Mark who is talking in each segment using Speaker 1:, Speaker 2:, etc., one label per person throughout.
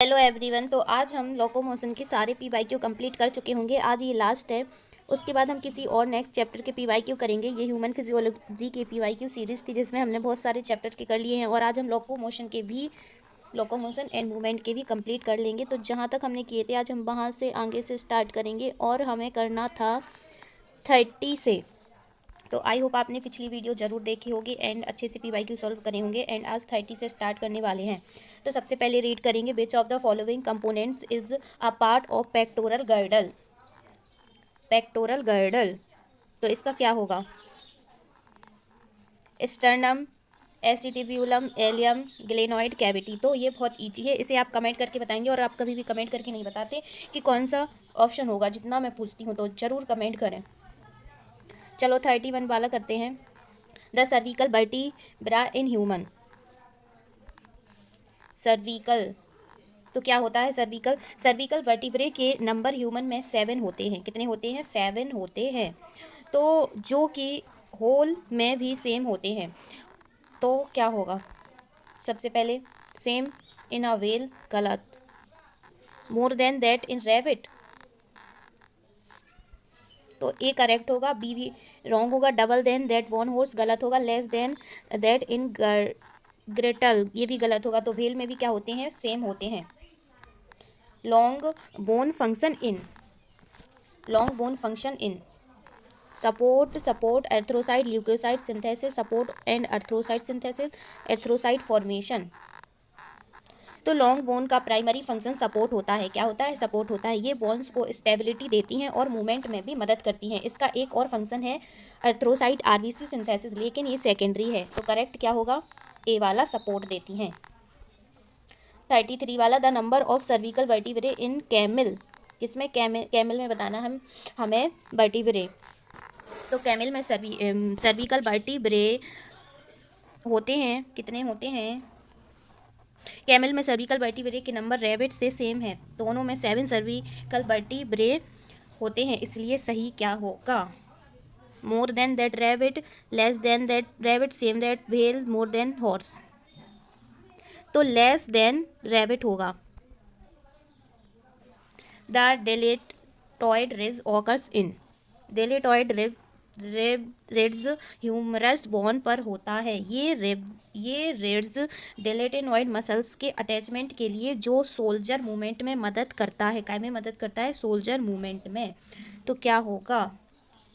Speaker 1: Hello everyone. तो आज हम लोकोमोशन के सारे पीवाईक्यू कंप्लीट कर चुके होंगे। आज ये लास्ट है। उसके बाद हम किसी और नेक्स्ट चैप्टर के पीवाईक्यू करेंगे। ये ह्यूमन फिजियोलॉजी के पीवाईक्यू सीरीज़ थी जिसमें हमने बहुत सारे चैप्टर के कर लिए हैं और आज हम लोकोमोशन एंड मूवमेंट के भी कंप्लीट कर लेंगे। तो जहाँ तक हमने किए थे आज हम वहाँ से आगे से स्टार्ट करेंगे और हमें करना था 30 से। तो आई होप आपने पिछली वीडियो जरूर देखी होगी एंड अच्छे से पीवाईक्यू सॉल्व करे होंगे एंड आज 30 से स्टार्ट करने वाले हैं। तो सबसे पहले रीड करेंगे, which of the following components is a part of pectoral girdle. Pectoral girdle, तो इसका क्या होगा? Sternum, acetabulum, ilium, glenoid cavity. तो ये बहुत ईजी है, इसे आप कमेंट करके बताएंगे और आप कभी भी कमेंट करके नहीं बताते कि कौन सा ऑप्शन होगा। जितना मैं पूछती हूँ तो ज़रूर कमेंट करें। चलो 31 वाला करते हैं। The cervical vertebra in human. Cervical तो क्या होता है? सर्विकल वर्टिब्रे के नंबर ह्यूमन में 7 होते हैं। कितने होते हैं? 7 होते हैं। तो जो कि होल में भी सेम होते हैं। तो क्या होगा? सबसे पहले सेम इन अ व्हेल, गलत। More than that in rabbit, तो ए करेक्ट होगा, बी भी रॉन्ग होगा। Double than that one horse, गलत होगा। लेस देन दैट इन ग्रेटल, ये भी गलत होगा। तो व्हेल में भी क्या होते हैं? सेम होते हैं। Long bone function in, long bone function in support erythrocyte leukocyte synthesis, support and erythrocyte synthesis, erythrocyte formation. तो लॉन्ग बोन का प्राइमरी फंक्शन सपोर्ट होता है। क्या होता है? सपोर्ट होता है। ये बोन्स को स्टेबिलिटी देती हैं और मूवमेंट में भी मदद करती हैं। इसका एक और फंक्शन है एर्थ्रोसाइट आरबीसी सिंथेसिस, लेकिन ये सेकेंडरी है। तो करेक्ट क्या होगा? ए वाला, सपोर्ट देती हैं। 33 वाला, the number of cervical vertebrae in camel. किसमें? कैमल में बताना हमें वर्टिब्रे। तो कैमल में सर्विकल वर्टिब्रे होते हैं। कितने होते हैं? कैमल में सर्विकल वर्टिब्रे के नंबर रैबिट से सेम है। दोनों में 7 सर्विकल वर्टिब्रे होते हैं, इसलिए सही क्या होगा? More than that rabbit, less than that rabbit, same that whale, more than horse. तो लेस देन रैबिट होगा। The deltoid ridge occurs in, deltoid ridge humerus bone पर होता है। ये रिड्स डेलेटेनॉइड मसल्स के अटैचमेंट के लिए जो सोल्जर मूवमेंट में मदद करता है। काय में मदद करता है? सोल्जर मूवमेंट में। तो क्या होगा?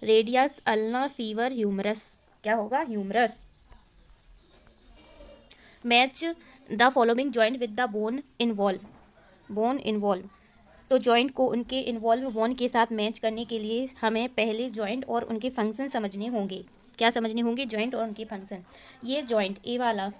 Speaker 1: Radius, ulna, femur, humerus. क्या होगा? Humerus. Match the following joint with the bone involve. तो जॉइंट को उनके इन्वॉल्व बोन के साथ मैच करने के लिए हमें पहले जॉइंट और उनके फंक्शन समझने होंगे। क्या समझने होंगे? जॉइंट और उनके फंक्शन। ये जॉइंट ए वाला,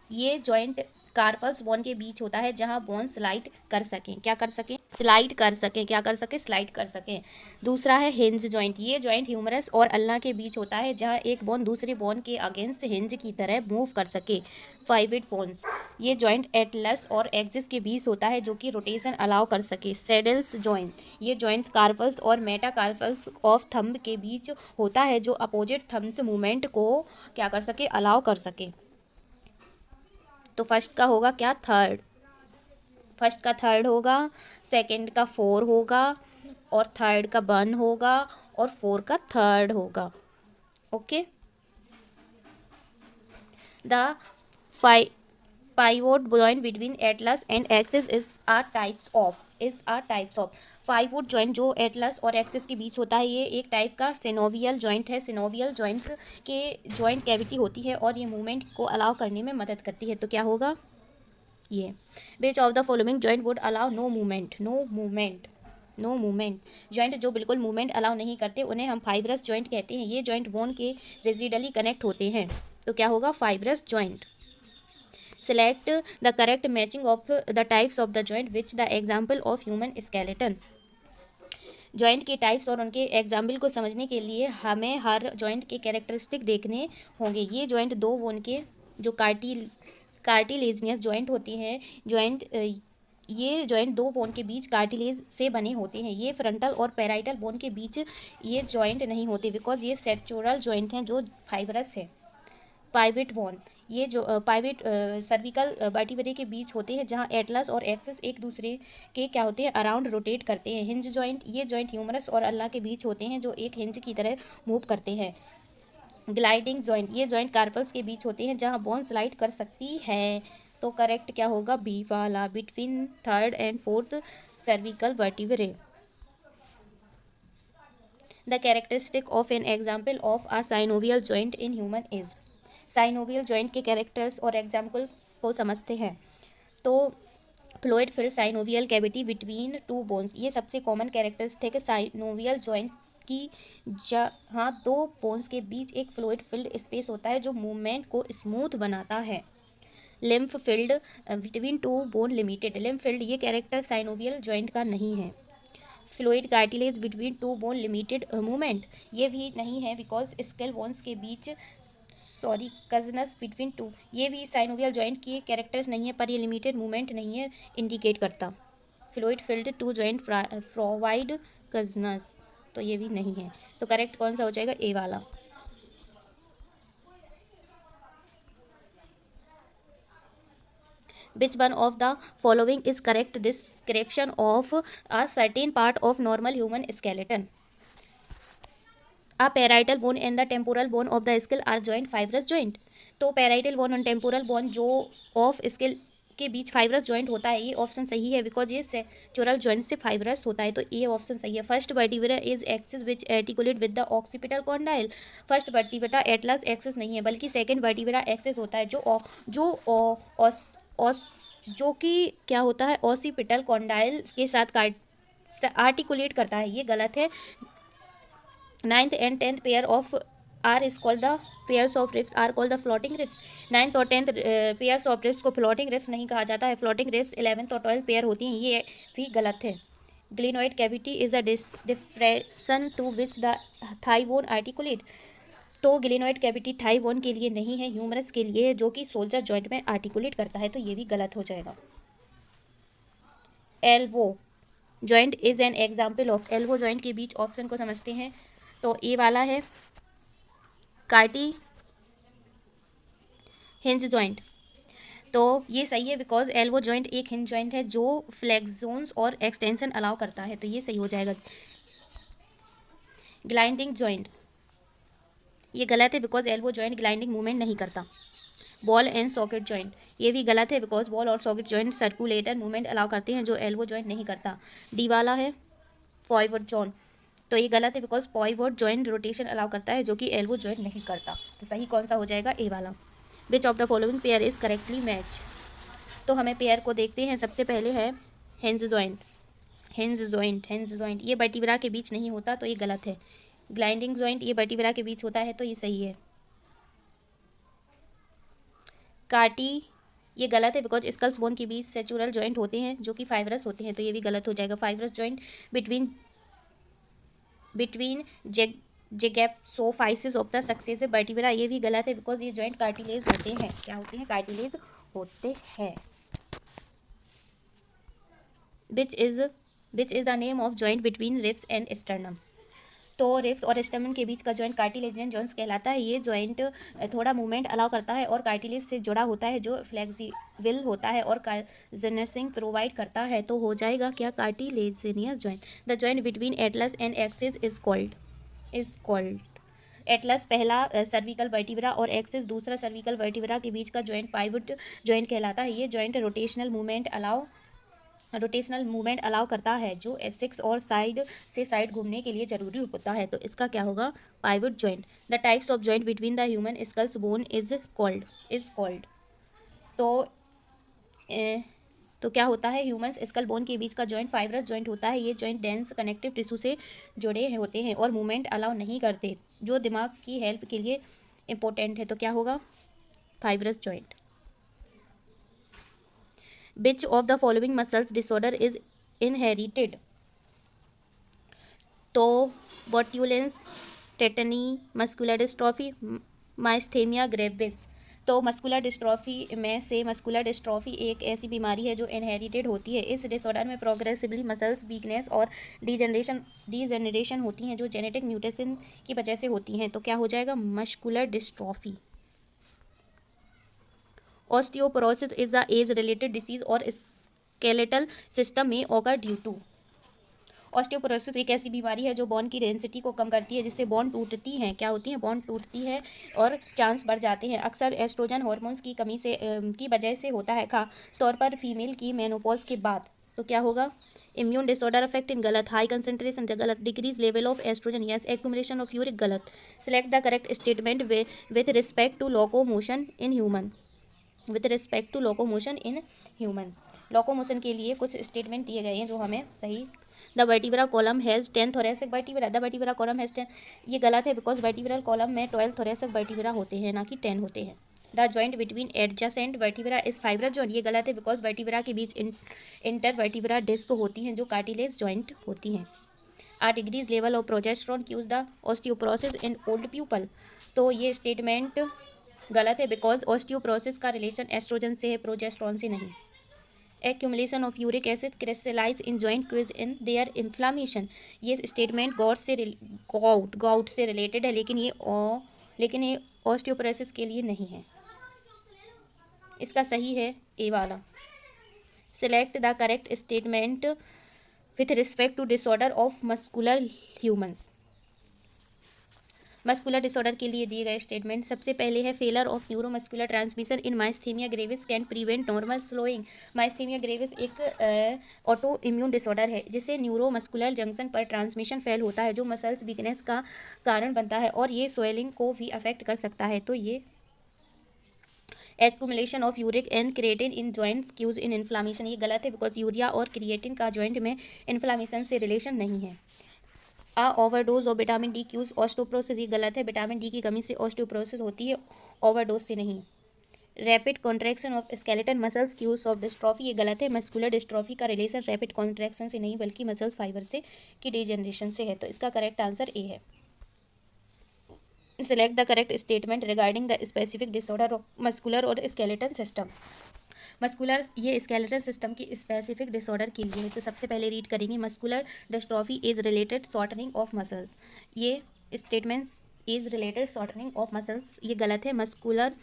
Speaker 1: ये जॉइंट कार्पल्स बोन के बीच होता है जहां बोन स्लाइड कर सकें। क्या कर सकें? स्लाइड कर सकें। क्या कर सकें? स्लाइड कर सकें। दूसरा है हिंज जॉइंट। ये जॉइंट ह्यूमरस और अल्ना के बीच होता है जहां एक बोन दूसरे बोन के अगेंस्ट हिंज की तरह मूव कर सके। फाइवेट बोन्स। ये जॉइंट एटलस और एक्सिस के बीच होता है जो कि रोटेशन अलाउ कर सके। Saddles joint. ये जॉइंट कार्पल्स और मेटाकार्पल्स ऑफ थंब के बीच होता है जो अपोजिट थंब्स मूवमेंट को क्या कर सके? अलाउ कर सके। तो फर्स्ट का होगा क्या? थर्ड। फर्स्ट का थर्ड होगा, सेकंड का 4 होगा और थर्ड का 1 होगा और 4 का थर्ड होगा। Okay. The pivot joint between Atlas and axis is a types of pivot joint जो एटलस और एक्सिस के बीच होता है, ये एक टाइप का सिनोवियल जॉइंट है। सिनोवियल जॉइंट के जॉइंट कैविटी होती है और ये मूवमेंट को अलाउ करने में मदद करती है। तो क्या होगा? ये which of the following joint would allow no movement. Joint जो बिल्कुल मूवमेंट अलाउ नहीं करते उन्हें हम फाइब्रस जॉइंट कहते हैं। ये जॉइंट बोन के रिजिडली कनेक्ट होते हैं। तो क्या होगा? Fibrous joint. Select the correct matching of the types of the joint which the example of human skeleton। Joint के टाइप्स और उनके एग्जाम्पल को समझने के लिए हमें हर जॉइंट के कैरेक्टरिस्टिक देखने होंगे। ये जॉइंट दो बोन के जो कार्टिलेजियस जॉइंट होती हैं, ये जॉइंट दो बोन के बीच कार्टिलेज से बने होते हैं। ये फ्रंटल और पैराइटल बोन के बीच ये जॉइंट नहीं होते बिकॉज ये सेक्चुरल जॉइंट हैं जो फाइब्रस है। पाइवेट बोन, ये जो पाइवेट सर्विकल वर्टिब्रे के बीच होते हैं, जहाँ एटलस और एक्सिस एक दूसरे के क्या होते हैं, अराउंड रोटेट करते हैं। हिंज जॉइंट, ये जॉइंट ह्यूमरस और अल्ना के बीच होते हैं, जो एक हिंज की तरह मूव करते हैं। ग्लाइडिंग जॉइंट, ये जॉइंट कार्पल्स के बीच होते हैं, जहाँ बोन स्लाइड कर सकती है। तो करेक्ट क्या होगा, बी वाला, between third and fourth cervical vertebrae. The characteristic of an example of a synovial joint in human is. Synovial joint के कैरेक्टर्स और एग्जाम्पल को समझते हैं। तो fluid filled synovial cavity between two bones, ये सबसे कॉमन कैरेक्टरिस्टिक है synovial joint की, जहाँ दो बोन्स के बीच एक फ्लूइड फिल्ड स्पेस होता है जो मूवमेंट को स्मूथ बनाता है। Lymph field between two bone limited, lymph field ये कैरेक्टर साइनोवियल जॉइंट का नहीं है। Fluid cartilage between two bone limited movement, ये भी नहीं है बिकॉज स्केल बोन्स के बीच, सॉरी कजनस बिटवीन टू, ये भी साइनोवियल जॉइंट की कैरेक्टर्स नहीं है, पर ये लिमिटेड मूवमेंट नहीं है इंडिकेट करता। Fluid filled to joint provide cushions, तो ये भी नहीं है। तो करेक्ट कौन सा हो जाएगा, ए वाला। Which one of the following is correct description of a certain part of normal human skeleton? A parietal bone and the temporal bone of the skull are joint fibrous joint. तो parietal bone और temporal bone जो of scale के बीच fibrous joint होता है, ये option सही है because ये सेचुरल जॉइंट से फाइब्रस होता है, तो ये ऑप्शन सही है। First vertebra is axis which articulate with the occipital condyle. First vertebra Atlas axis नहीं है, बल्कि सेकंड वर्टिब्रा एक्सिस होता है, जो कि क्या होता है, ऑक्सीपिटल कॉन्डाइल के साथ आर्टिकुलेट करता है, ये गलत है। 9th and 10th pair of are is called the pairs of ribs are called the floating ribs. 9th और 10th पेयर्स ऑफ रिफ्स को फ्लोटिंग रिफ्स नहीं कहा जाता है, फ्लोटिंग रिफ्स 11th और 12th पेयर होती हैं, ये भी गलत है। Glenoid cavity is a depression to which the thigh bone articulate. तो ग्लिनोइड कैविटी थाई बोन के लिए नहीं है, ह्यूमरस के लिए है, जो कि सोल्जर जॉइंट में आर्टिकुलेट करता है, तो ये भी गलत हो जाएगा। Elbow joint is an example of, elbow joint के बीच ऑप्शन को समझते हैं। तो ए वाला है कार्टी हिंज जॉइंट, तो ये सही है बिकॉज एल्वो जॉइंट एक हिंज जॉइंट है जो फ्लेक्सोन्स और एक्सटेंशन अलाउ करता है, तो ये सही हो जाएगा। ग्लाइंडिंग जॉइंट, ये गलत है because elbow joint gliding movement नहीं करता। बॉल एंड सॉकेट जॉइंट, ये भी गलत है बिकॉज बॉल और socket joint circulator movement allow करते हैं, जो एल्वो जॉइंट नहीं करता। डी वाला है पॉइवट जॉइंट, तो ये गलत है बिकॉज पॉइवट जॉइंट रोटेशन अलाउ करता है, जो कि एल्वो जॉइंट नहीं करता। तो सही कौन सा हो जाएगा, ए वाला। विच of the following pair is correctly match. तो हमें पेयर को देखते हैं। सबसे पहले है hinge joint, hinge joint, hinge joint ये वर्टिब्रा के बीच नहीं होता, तो ये गलत है। ग्लाइंडिंग जॉइंट ये वर्टिब्रा के बीच होता है, तो ये सही है। कार्टी ये गलत है बिकॉज स्कल्स बोन के बीच सेचुरल जॉइंट होते हैं, जो कि फाइब्रस होते हैं, तो ये भी गलत हो जाएगा। Fibrous joint between zygapophysis of the successive vertebra, ये भी गलत है बिकॉज ये जॉइंट कार्टिलेज होते हैं। क्या होते हैं, कार्टिलेज होते हैं। Which is the name of joint between ribs and sternum. तो रिब्स और स्टर्नम के बीच का जॉइंट कार्टिलेजियन जॉइंट्स कहलाता है। ये जॉइंट थोड़ा मूवमेंट अलाउ करता है और कार्टिलेज से जुड़ा होता है, जो फ्लेक्सिबल होता है और कार्जनसिंग प्रोवाइड करता है, तो हो जाएगा क्या, cartilaginous joint. The joint between Atlas and axis is called Atlas पहला सर्विकल वर्टिब्रा और एक्सिस दूसरा सर्विकल वर्टिब्रा के बीच का जॉइंट पाइवट जॉइंट कहलाता है। ये जॉइंट रोटेशनल मूवमेंट अलाउ करता है, जो एसिक्स और साइड से साइड घूमने के लिए जरूरी होता है, तो इसका क्या होगा, pivot joint. The types of joint between the human skulls bone is called. तो क्या होता है, ह्यूमन स्कल बोन के बीच का जॉइंट फाइब्रस जॉइंट होता है। ये जॉइंट डेंस कनेक्टिव टिश्यू से जुड़े होते हैं और मूवमेंट अलाउ नहीं करते, जो दिमाग की हेल्प के लिए इंपॉर्टेंट है, तो क्या होगा, fibrous joint. Which of the following muscles disorder is inherited? तो बोट्यूलेंस, टेटनी, मस्कुलर डिस्ट्रॉफी, माइस्थेमिया ग्रेविस। तो मस्कुलर डिस्ट्रॉफी में से मस्कुलर डिस्ट्रॉफी एक ऐसी बीमारी है जो इनहेरिटेड होती है। इस डिसऑर्डर में प्रोग्रेसिवली मसल्स वीकनेस और डीजेनरेशन होती हैं, जो जेनेटिक म्यूटेशन की वजह से होती हैं, तो क्या हो जाएगा, muscular dystrophy. Osteoporosis is a age related disease और स्केलेटल सिस्टम में ऑकर ड्यू टू। ऑस्टियोपोरोसिस एक ऐसी बीमारी है जो बोन की डेंसिटी को कम करती है, जिससे बोन टूटती हैं, क्या होती हैं, बोन टूटती है और चांस बढ़ जाते हैं। अक्सर एस्ट्रोजन हार्मोन्स की कमी से की वजह से होता है, खास तौर पर फीमेल की मेनोपॉज के बाद। तो क्या होगा? इम्यून डिसऑर्डर अफेक्ट इन गलत, हाई कंसंट्रेशन गलत, decrease level of estrogen yes, accumulation of uric गलत। Select the correct statement with respect to locomotion in human. With respect to locomotion in human, locomotion के लिए कुछ statement दिए गए हैं जो हमें सही। The vertebra column has 10 thoracic vertebra, the vertebra column has 10, ये गलत है बिकॉज वर्टिब्रल कॉलम में 12 थोरेसिक वर्टिब्रा होते हैं, ना कि 10 होते हैं। The joint between adjacent vertebra is fibrous joint, ये गलत है बिकॉज वर्टिब्रा के बीच इंटर वर्टिब्रा डिस्क होती हैं जो कार्टिलेज जॉइंट होती हैं। A decrease level of progesterone cause the osteoporosis in old people, तो ये स्टेटमेंट गलत है बिकॉज ऑस्टियोपोरोसिस का रिलेशन एस्ट्रोजन से है, प्रोजेस्टेरोन से नहीं। Accumulation of uric acid crystallize in joint cause in their inflammation, ये स्टेटमेंट गाउट से रिलेटेड है, लेकिन ये ऑस्टियोपोरोसिस के लिए नहीं है। इसका सही है ए वाला। Select the correct statement with respect to disorder of muscular humans. Muscular disorder के लिए दिए गए स्टेटमेंट, सबसे पहले है failure of neuromuscular transmission in myasthenia gravis can prevent normal slowing. Myasthenia gravis एक ऑटो इम्यून डिसऑर्डर है जिससे न्यूरोमस्कुलर जंक्शन पर ट्रांसमिशन फेल होता है, जो मसल्स वीकनेस का कारण बनता है और ये स्वेलिंग को भी अफेक्ट कर सकता है। तो ये accumulation of uric and creatine in joints cause in inflammation, ये गलत है बिकॉज यूरिया और क्रिएटिन का जॉइंट में इन्फ्लामेशन से रिलेशन नहीं है। A overdose of vitamin D cause osteoporosis, ये गलत है, विटामिन डी की कमी से ऑस्टियोपोरोसिस होती है, ओवरडोज से नहीं। Rapid contraction of skeleton muscles cause of dystrophy, ये गलत है, मस्कुलर डिस्ट्रॉफी का रिलेशन रैपिड कॉन्ट्रैक्शन से नहीं बल्कि मसल्स फाइबर से की डिजेनरेशन से है। तो इसका करेक्ट आंसर ए है। Select the correct statement regarding the specific disorder of muscular और स्केलेटन सिस्टम। मस्कुलर, ये स्केलेटल सिस्टम की स्पेसिफिक डिसऑर्डर के लिए है, तो सबसे पहले रीड करेंगे muscular dystrophy is related shortening of muscles, ये statement is related shortening of muscles ये गलत है। मस्कुलर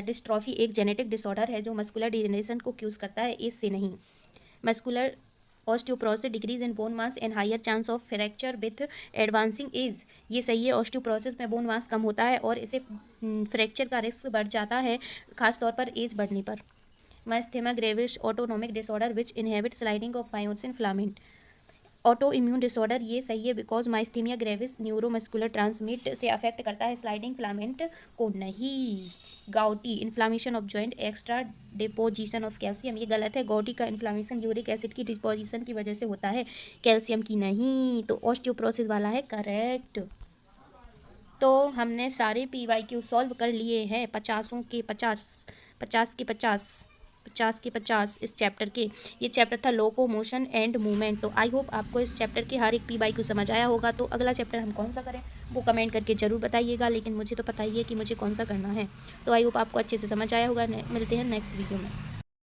Speaker 1: डिस्ट्रॉफी एक जेनेटिक डिसऑर्डर है जो मस्कुलर डिजेनरेशन को क्यूज करता है, इससे नहीं। Muscular osteoporosis decrease in bone mass and higher chance of fracture with advancing age, ये सही है। ऑस्टियोपोरोसिस में बोन मास कम होता है और इसे फ्रैक्चर का रिस्क बढ़ जाता है, खासतौर पर एज बढ़ने पर। Myasthenia gravis autonomic disorder which inhibit sliding of myosin filament, auto immune disorder ये सही है because myasthenia gravis neuromuscular transmit से अफेक्ट करता है, स्लाइडिंग फिलामेंट को नहीं। Gouty inflammation of joint extra deposition of calcium, ये गलत है, गाउटी का इन्फ्लामेशन यूरिक एसिड की डिपोजिशन की वजह से होता है, कैल्शियम की नहीं। तो ऑस्टियोपोरोसिस वाला है करेक्ट। तो हमने सारे PYQ सॉल्व कर लिए हैं, 50 के 50 इस चैप्टर के। ये चैप्टर था लोकोमोशन एंड मूवमेंट। तो आई होप आपको इस चैप्टर के हर एक PYQ समझ आया होगा। तो अगला चैप्टर हम कौन सा करें वो कमेंट करके ज़रूर बताइएगा, लेकिन मुझे तो पता ही है कि मुझे कौन सा करना है। तो आई होप आपको अच्छे से समझ आया होगा। मिलते हैं नेक्स्ट वीडियो में।